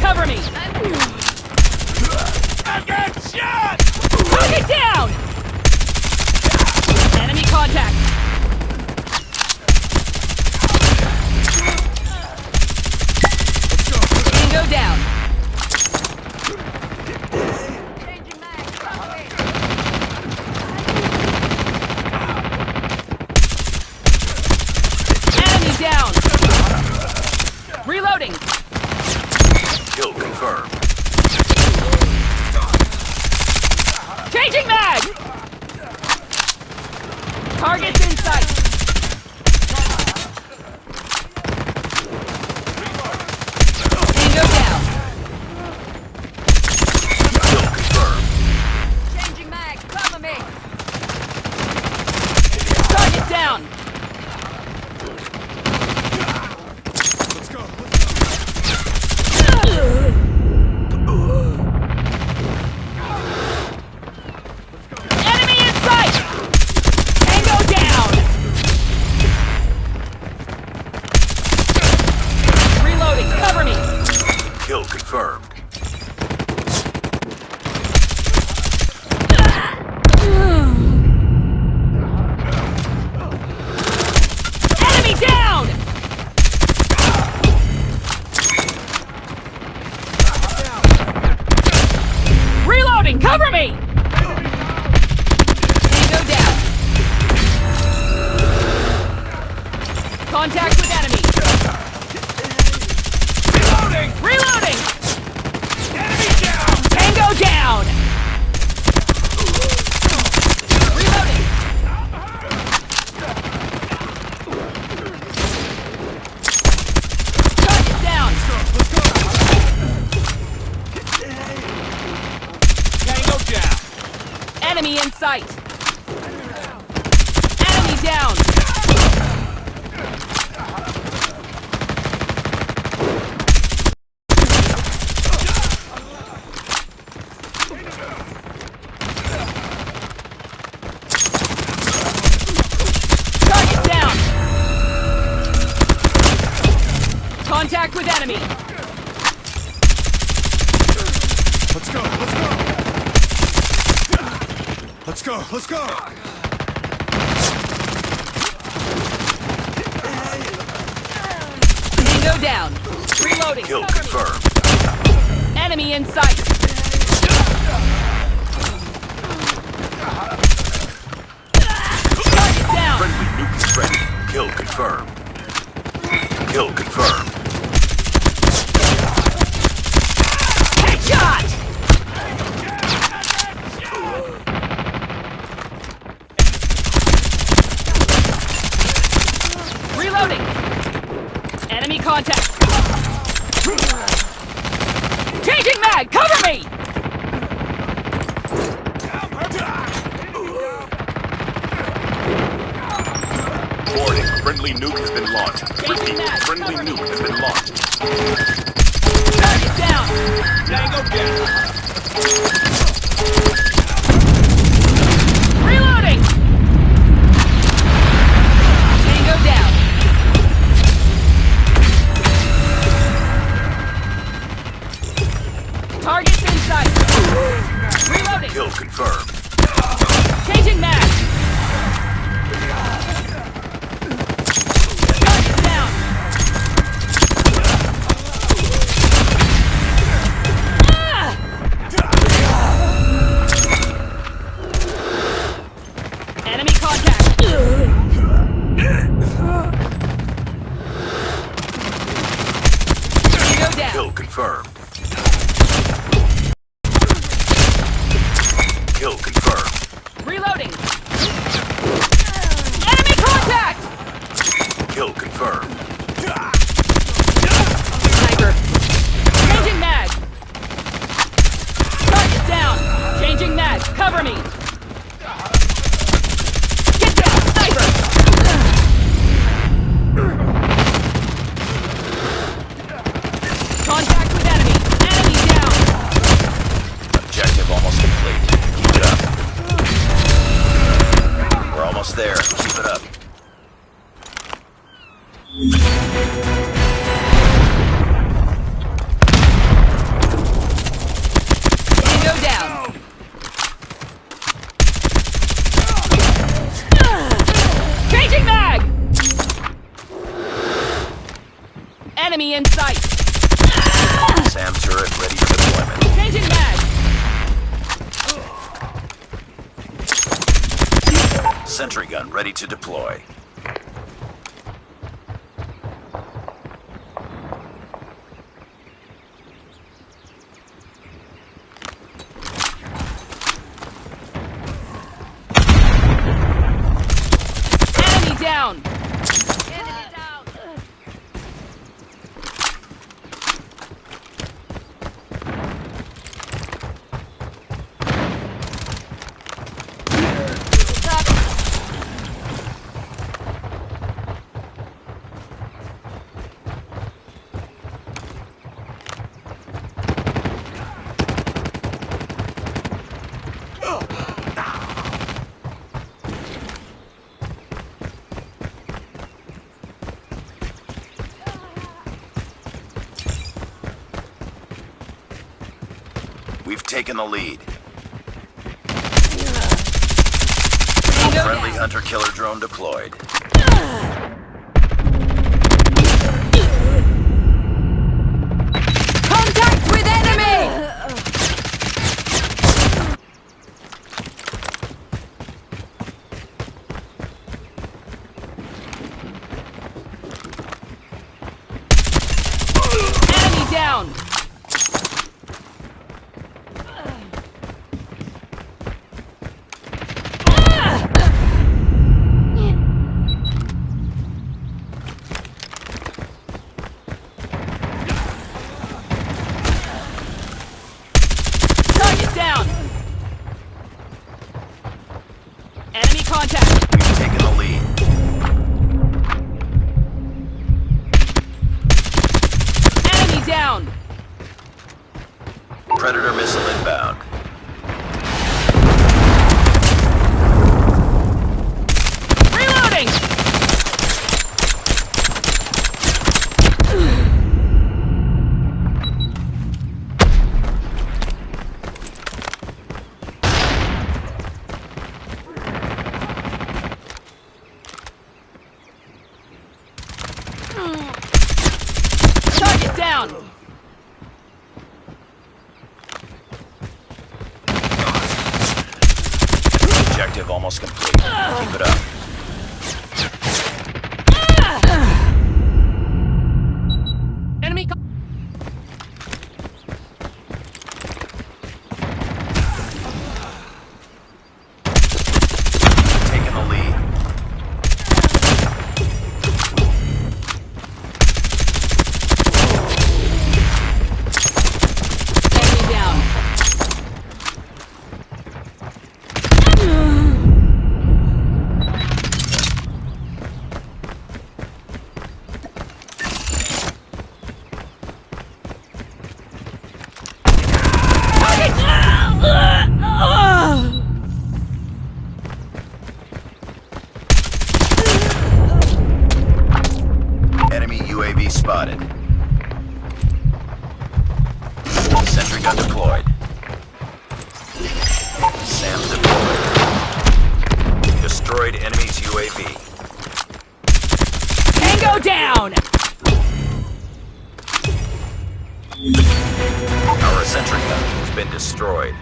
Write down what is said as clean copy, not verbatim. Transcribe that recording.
Cover me! I got shot! Target down! Enemy contact! Tango down! Enemy down! Reloading! Kill confirmed. Changing mag! Targets in sight! Tango down! Kill confirmed. Changing mag! Cover me! Target down! Let's go. Enemy in sight! Tango down! Reloading, cover me! Kill confirmed. Enemy down! Reloading, cover me! Tango down. Contact with enemy. Reloading! Reloading! Enemy down! Tango down! Reloading! Target down! Tango down! Enemy in sight! Enemy down! Target down! Contact with enemy! Let's go, let's go! Let's go, let's go! Tango down! Reloading! Kill Cover me. confirmed. Enemy in sight! Target down! Friendly nuke is ready. Kill confirmed. Kill confirmed. Headshot! Reloading! Enemy contact! Changing mag! Cover me! Warning, friendly nuke has been launched. Repeat, friendly nuke has been launched. Target down! Tango down! Reloading! Tango down! Targets in sight! Reloading! Kill confirmed. Changing mag! Target down! Ah! Enemy contact! Tango down! Kill confirmed. Kill confirmed. Reloading! Enemy contact! Kill confirmed. Sniper! Changing mag! Target down! Changing mag! Cover me! Get down! Sniper! Contact with enemy! Enemy down! Objective almost complete. Keep it up. We're almost there. Keep it up. Enemy in sight. SAM turret ready for deployment. Changing mag. Sentry gun ready to deploy. Enemy down. We've taken the lead. Friendly hunter-killer drone deployed. Contact with enemy. Enemy down. Target down. Enemy contact. We've taken the lead. Enemy down. Predator missile inbound. Reloading. Target down. Objective almost complete. Keep it up. Enemy. Taking the lead. Enemy down. Enemy UAV spotted. Sentry gun deployed. SAM deployed. Destroyed enemy's UAV. Tango down. Our sentry gun has been destroyed.